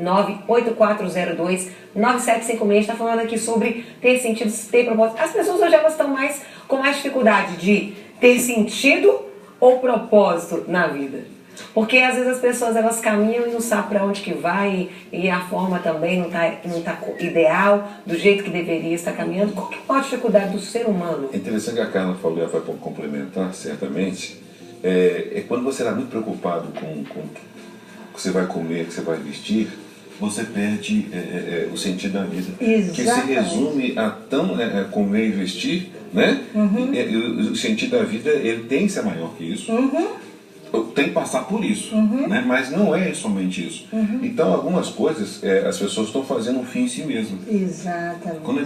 98402-9756, está falando aqui sobre ter sentido, ter propósito. As pessoas hoje elas estão com mais dificuldade de ter sentido ou propósito na vida. Porque às vezes as pessoas elas caminham e não sabem para onde que vai e a forma também não tá ideal, do jeito que deveria estar caminhando. Qual que é a dificuldade do ser humano? É interessante que a Carla falou, ela vai complementar certamente, é quando você está muito preocupado com o que você vai comer, o que você vai vestir, você perde o sentido da vida. Exatamente. Que se resume a comer e vestir, né? O sentido da vida ele tem que ser maior que isso. Tem que passar por isso, né? Mas não é somente isso. Então algumas coisas as pessoas estão fazendo um fim em si mesmo. Exatamente. Quando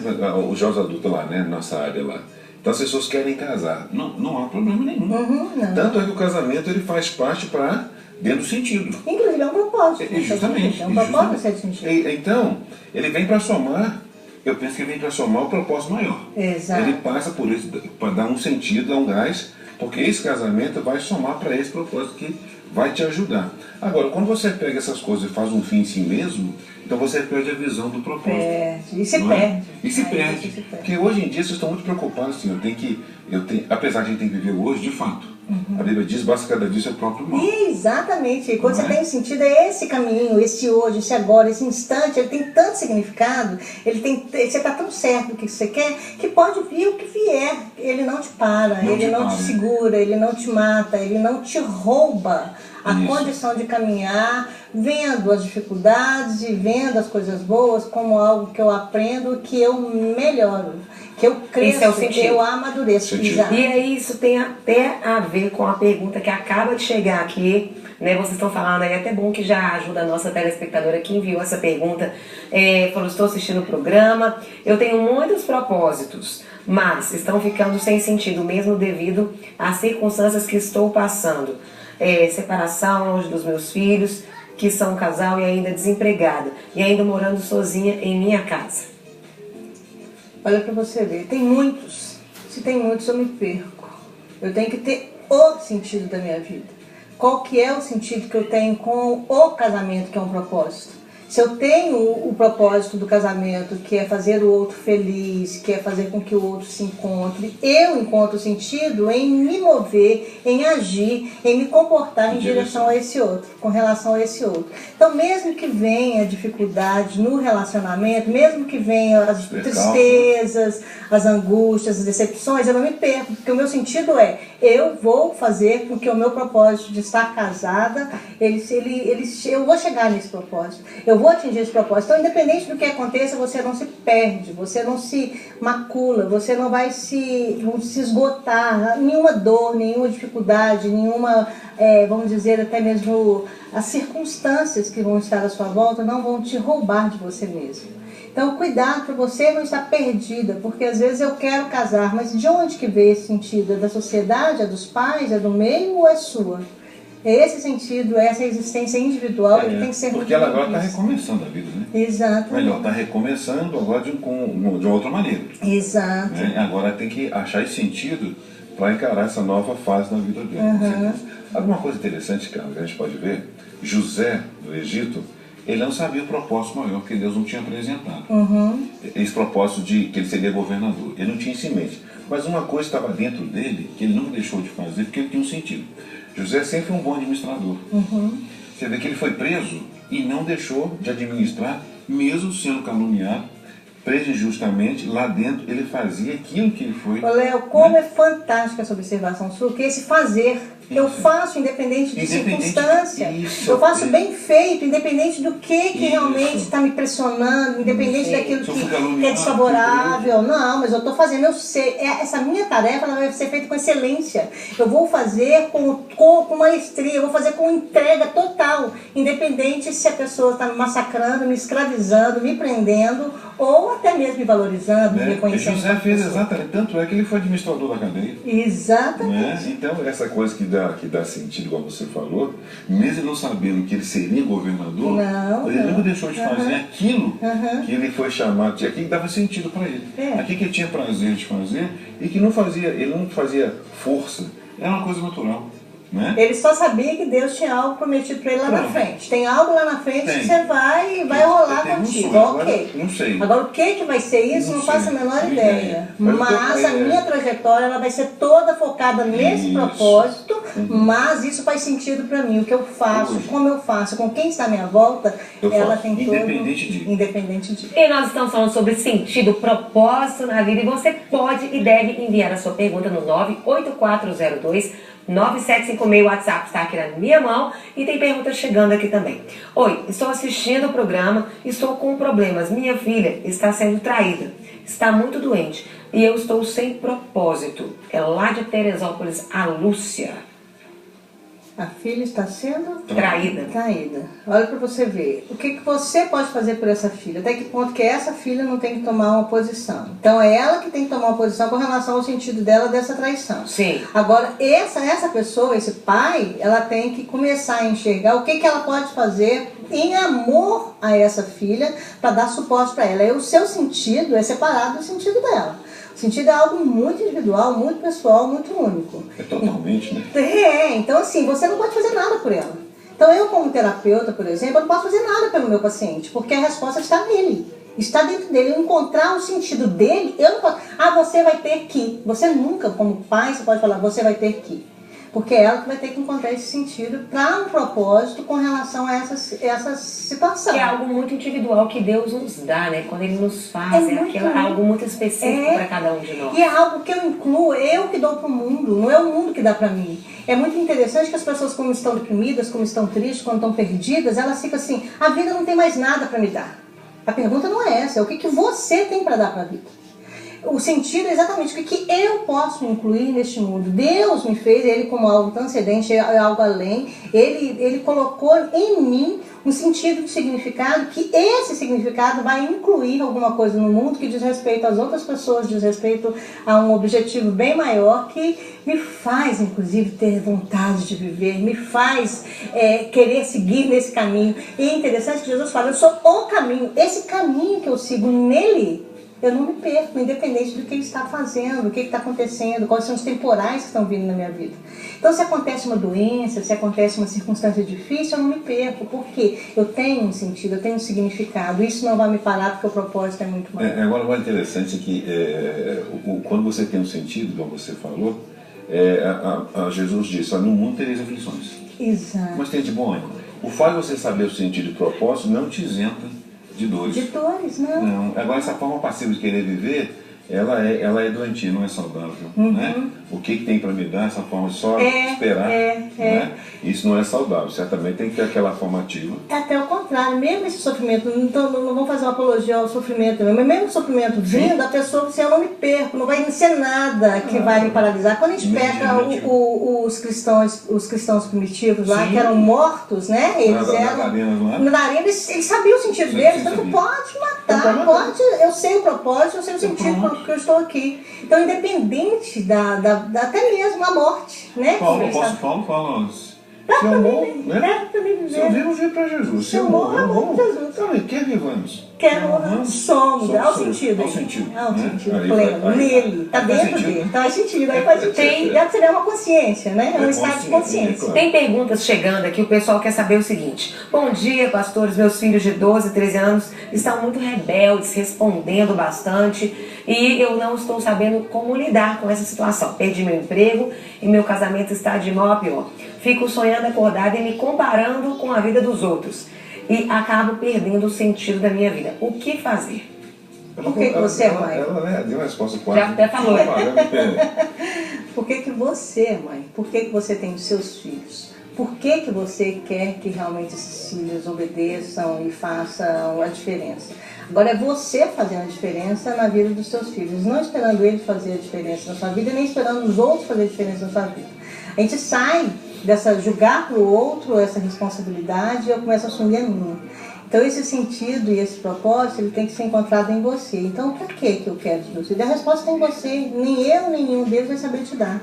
os jovens adultos lá, né, nossa área lá, então as pessoas querem casar, não há problema nenhum. Tanto é que o casamento ele faz parte para dentro do sentido. Inclusive é um propósito. Justamente. É um propósito ser sentido. Então ele vem para somar. Eu penso que ele vem para somar o propósito maior. Exato. Ele passa por isso para dar um sentido, dar um gás. Porque esse casamento vai somar para esse propósito que vai te ajudar. Agora, quando você pega essas coisas e faz um fim em si mesmo, então você perde a visão do propósito. E se perde. E se perde. Porque hoje em dia vocês estão muito preocupados assim, apesar de a gente ter que viver hoje, de fato, a Bíblia diz, basta cada dia seu próprio mal. Exatamente. E quando você tem sentido, é esse caminho, esse hoje, esse agora, esse instante, ele tem tanto significado, você está tão certo do que você quer, que pode vir o que vier. Ele não te para, ele não te segura, ele não te mata, ele não te rouba a condição de caminhar, vendo as dificuldades e vendo as coisas boas como algo que eu aprendo, que eu melhoro, que eu cresço, que eu amadureço. E aí isso tem até a ver com a pergunta que acaba de chegar aqui, né? Vocês estão falando aí, é até bom que já ajuda a nossa telespectadora que enviou essa pergunta, falou, estou assistindo o programa, eu tenho muitos propósitos, mas estão ficando sem sentido mesmo devido às circunstâncias que estou passando. Separação longe dos meus filhos, que são um casal e ainda desempregada, e ainda morando sozinha em minha casa. Olha para você ver, tem muitos. Se tem muitos, eu me perco. Eu tenho que ter o sentido da minha vida. Qual que é o sentido que eu tenho com o casamento, que é um propósito? Se eu tenho o propósito do casamento, que é fazer o outro feliz, que é fazer com que o outro se encontre, eu encontro sentido em me mover, em agir, em me comportar em direção a esse outro, com relação a esse outro. Então, mesmo que venha dificuldade no relacionamento, mesmo que venha as tristezas, as angústias, as decepções, eu não me perco, porque o meu sentido eu vou fazer com que o meu propósito de estar casada, eu vou chegar nesse propósito. Eu vou atingir esse propósito. Então, independente do que aconteça, você não se perde, você não se macula, você não vai se esgotar, nenhuma dor, nenhuma dificuldade, nenhuma, vamos dizer, até mesmo as circunstâncias que vão estar à sua volta não vão te roubar de você mesmo. Então, cuidado para você não estar perdida, porque às vezes eu quero casar, mas de onde que veio esse sentido? É da sociedade, é dos pais, é do meio ou é sua? Esse sentido, essa existência individual, ele tem que ser porque ela agora está recomeçando a vida, né? Exato. Melhor, está recomeçando agora de uma outra maneira. Exato. Né? Agora tem que achar esse sentido para encarar essa nova fase na vida dele. Alguma coisa interessante, cara, que a gente pode ver, José, do Egito, ele não sabia o propósito maior que Deus não tinha apresentado. Esse propósito de que ele seria governador. Ele não tinha isso em mente. Mas uma coisa estava dentro dele que ele não deixou de fazer porque ele tinha um sentido. José sempre foi um bom administrador. Você vê que ele foi preso e não deixou de administrar, mesmo sendo caluniado, preso injustamente, lá dentro ele fazia aquilo que ele foi. Léo, como é fantástica essa observação sua, que esse fazer, eu faço independente de circunstância, eu faço bem feito, independente do que realmente está me pressionando, independente daquilo que é desfavorável. Não, mas eu estou fazendo, eu sei, essa minha tarefa ela vai ser feita com excelência, eu vou fazer com maestria, eu vou fazer com entrega total, independente se a pessoa está me massacrando, me escravizando, me prendendo, ou até mesmo me valorizando, me reconhecendo. José fez exatamente, tanto é que ele foi administrador da cadeia. Exatamente. Então, essa coisa que dá sentido, igual você falou, mesmo ele não sabendo que ele seria governador, ele nunca deixou de fazer aquilo que ele foi chamado, aquilo que dava sentido para ele. Aquilo que ele tinha prazer de fazer e que ele não fazia força, era uma coisa natural. Né? Ele só sabia que Deus tinha algo prometido para ele lá na frente. Tem algo lá na frente Tem. que você vai rolar Tem um contigo. sonho, agora, Ok. não sei. Agora, o que vai ser isso, não faço a menor Não ideia. Mas Mas a minha trajetória ela vai ser toda focada nesse Isso. propósito, mas isso faz sentido para mim. O que eu faço, Hoje. como eu faço, com quem está à minha volta, Eu ela faço. tem todo... Independente de. E nós estamos falando sobre sentido, propósito na vida e você pode e deve enviar a sua pergunta no 98402-9756. O WhatsApp está aqui na minha mão e tem perguntas chegando aqui também. Oi, estou assistindo o programa, estou com problemas. Minha filha está sendo traída, está muito doente e eu estou sem propósito. É lá de Teresópolis, a Lúcia. A filha está sendo Traída. Olha para você ver. O que você pode fazer por essa filha? Até que ponto que essa filha não tem que tomar uma posição? Então é ela que tem que tomar uma posição com relação ao sentido dela dessa traição. Sim. Agora, essa pessoa, esse pai, ela tem que começar a enxergar o que ela pode fazer em amor a essa filha para dar suporte para ela. E o seu sentido é separado do sentido dela. O sentido é algo muito individual, muito pessoal, muito único. É totalmente, né? Então assim, você não pode fazer nada por ela. Então eu como terapeuta, por exemplo, eu não posso fazer nada pelo meu paciente, porque a resposta está nele. Está dentro dele. Eu encontrar o sentido dele, eu não posso... você vai ter que. Você nunca, como pai, você pode falar, você vai ter que. Porque é ela que vai ter que encontrar esse sentido para um propósito com relação a essa situação. Que é algo muito individual que Deus nos dá, né? Quando Ele nos faz, algo muito específico para cada um de nós. E é algo que eu incluo, eu que dou para o mundo, não é o mundo que dá para mim. É muito interessante que as pessoas, como estão deprimidas, como estão tristes, quando estão perdidas, elas ficam assim, a vida não tem mais nada para me dar. A pergunta não é essa, é o que você tem para dar para a vida. O sentido é exatamente o que eu posso incluir neste mundo. Deus me fez, Ele como algo transcendente, algo além. Ele colocou em mim um sentido de significado, que esse significado vai incluir alguma coisa no mundo que diz respeito às outras pessoas, diz respeito a um objetivo bem maior, que me faz, inclusive, ter vontade de viver, me faz querer seguir nesse caminho. E é interessante que Jesus fala, eu sou o caminho. Esse caminho que eu sigo nele, eu não me perco, independente do que ele está fazendo, do que está acontecendo, quais são os temporais que estão vindo na minha vida. Então, se acontece uma doença, se acontece uma circunstância difícil, eu não me perco, porque eu tenho um sentido, eu tenho um significado. Isso não vai me parar, porque o propósito é muito maior. Agora, o interessante é que quando você tem um sentido, como você falou, Jesus disse, no mundo tereis aflições. Exato. Mas tem de bom ânimo. O fato de você saber o sentido e o propósito não te isenta de dores. De dores, não. Não. Agora, essa forma passiva de querer viver, ela é doentia, não é saudável. Né? O que tem para me dar, essa forma de só esperar, né? Isso não é saudável. Certamente tem que ter aquela forma ativa. É até o contrário, mesmo esse sofrimento, não vou fazer uma apologia ao sofrimento, mas mesmo o sofrimento vindo, a pessoa diz assim, eu não me perco, não vai ser nada que vai me paralisar. Quando a gente pega os cristãos primitivos lá, que eram mortos, né? Eles eles sabiam o sentido deles, então tu pode matar, eu sei o propósito, eu sei o sentido porque eu estou aqui. Então, independente até mesmo a morte, né? Paulo fala, se eu morro, né? Se eu vivo, vivo para Jesus. Se eu morro, eu morro. Quer vivamos? Somos, é o sentido. É o sentido Pleno, nele, está dentro dele. Então é sentido, aí faz sentido. Deve ser uma consciência, né? É um estado de consciência. Claro. Tem perguntas chegando aqui, o pessoal quer saber o seguinte. Bom dia, pastores, meus filhos de 12, 13 anos estão muito rebeldes, respondendo bastante, e eu não estou sabendo como lidar com essa situação. Perdi meu emprego e meu casamento está de mal a pior. Fico sonhando acordada e me comparando com a vida dos outros. E acabo perdendo o sentido da minha vida. O que fazer? Por que você é mãe? Ela deu a resposta quase. Já até falou. Por que você é mãe? Por que você tem os seus filhos? Por que você quer que realmente esses filhos obedeçam e façam a diferença? Agora é você fazendo a diferença na vida dos seus filhos, não esperando eles fazer a diferença na sua vida, nem esperando os outros fazer a diferença na sua vida. A gente sai dessa julgar para o outro essa responsabilidade e eu começo a assumir a minha. Então esse sentido e esse propósito ele tem que ser encontrado em você. Então para que eu quero de você? A resposta é em você, nem eu, nem nenhum deles vai saber te dar.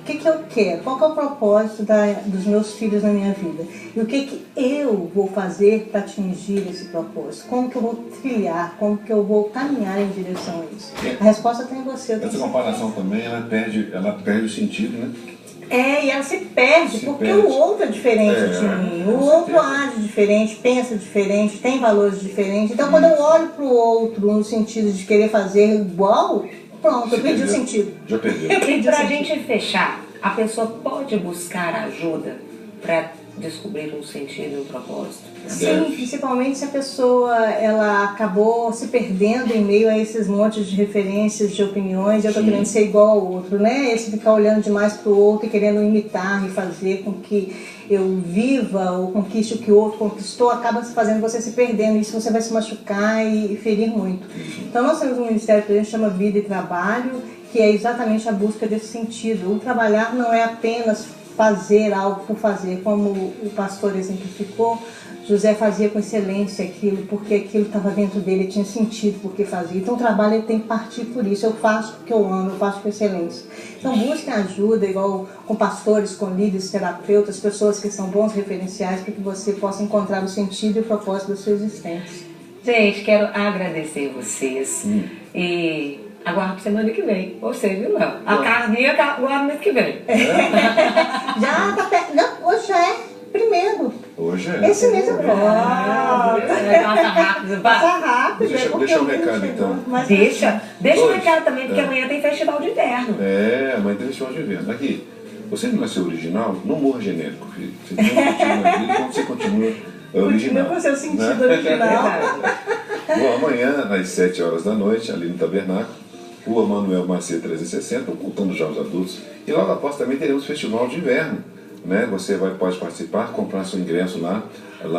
O que eu quero? Qual que é o propósito dos meus filhos na minha vida? E o que eu vou fazer para atingir esse propósito? Como que eu vou trilhar? Como que eu vou caminhar em direção a isso? A resposta está em você. Essa comparação também, ela perde o sentido, né? E ela se perde, porque o outro é diferente de mim. O outro age diferente, pensa diferente, tem valores diferentes. Então, quando eu olho para o outro no sentido de querer fazer igual, pronto, eu perdi o sentido. Já perdeu. E pra gente fechar, a pessoa pode buscar ajuda para descobrir um sentido e um propósito? Sim, principalmente se a pessoa ela acabou se perdendo em meio a esses montes de referências, de opiniões, eu tô querendo ser igual ao outro, né? Esse ficar olhando demais pro outro e querendo imitar e fazer com que eu viva ou conquiste o que o outro conquistou, acaba fazendo você se perdendo, e isso você vai se machucar e ferir muito. Então nós temos um ministério que a gente chama Vida e Trabalho, que é exatamente a busca desse sentido. O trabalhar não é apenas fazer algo por fazer, como o pastor exemplificou. José fazia com excelência aquilo, porque aquilo estava dentro dele, tinha sentido porque fazia. Então o trabalho ele tem que partir por isso. Eu faço porque eu amo, eu faço com excelência. Então busquem ajuda, igual com pastores, com líderes, terapeutas, pessoas que são bons referenciais para que você possa encontrar o sentido e o propósito da sua existência. Gente, quero agradecer vocês e aguardo semana que vem. Você, viu, Léo? A carninha aguardo mês que vem. Já tá perto. Não, hoje já é primeiro. Hoje é. Esse mês eu volto. Passa rápido, Passa rápido. Deixa um recado então. Deixa um recado também, porque amanhã tem festival de inverno. Amanhã tem festival de inverno. Aqui, você não é seu original, não morra genérico, filho. Você tem que continuar na vida enquanto você continua original. Continua com o seu sentido original. Bom, amanhã, às 7 horas da noite, ali no Tabernáculo, Rua Manuel Macedo 360, ocultando já os adultos. E logo após também teremos festival de inverno. Né? Você pode participar, comprar seu ingresso lá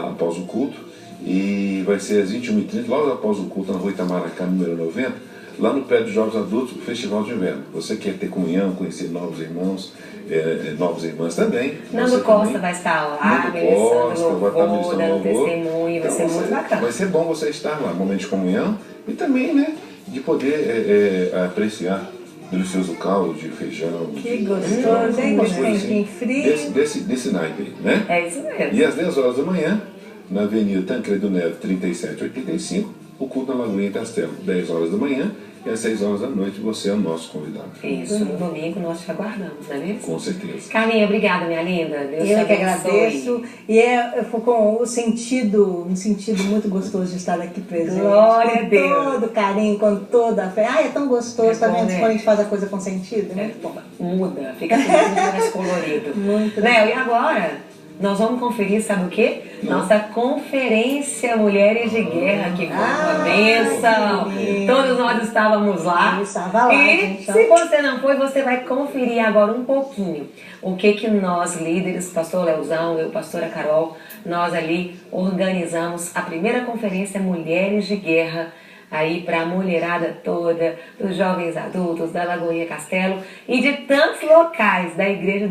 após o culto. E vai ser às 21h30, logo após o culto, na Rua Itamaracá, número 90, lá no prédio de Jovens Adultos, o Festival de Inverno. Você quer ter comunhão, conhecer novos irmãos, novas irmãs também. Nando Costa vai estar lá, Nando Costa vai estar dando testemunho, vai ser muito bacana. Vai ser bom você estar lá, momento de comunhão e também, né, de poder apreciar delicioso caldo de feijão. Que gostoso, hein? Assim, Frio. desse naipe aí, né? É isso mesmo. E às 10 horas da manhã, na Avenida Tancredo Neves 3785, o culto na Lagoinha Castelo, 10 horas da manhã, e às 6 horas da noite você é o nosso convidado. Isso, no domingo nós te aguardamos, não é mesmo? Com certeza. Carlinha, obrigada, minha linda. Deus te Eu que abençoe. agradeço. E eu fui com um sentido muito gostoso de estar aqui presente. Glória a com Deus. todo carinho, com toda a fé. É tão gostoso, tá bom, vendo? né? Quando a gente faz a coisa com sentido, né? Bom. Muda, fica tudo muito mais colorido. Muito Léo, e agora? Nós vamos conferir, sabe o quê? Nossa conferência Mulheres de Guerra, que foi uma bênção. Todos nós estávamos lá. Eu estava lá, E gente. se você não foi, você vai conferir agora um pouquinho o que nós, líderes, pastor Leozão, eu, pastora Carol, nós ali organizamos a primeira conferência Mulheres de Guerra, aí para a mulherada toda, dos jovens adultos, da Lagoinha Castelo e de tantos locais da Igreja do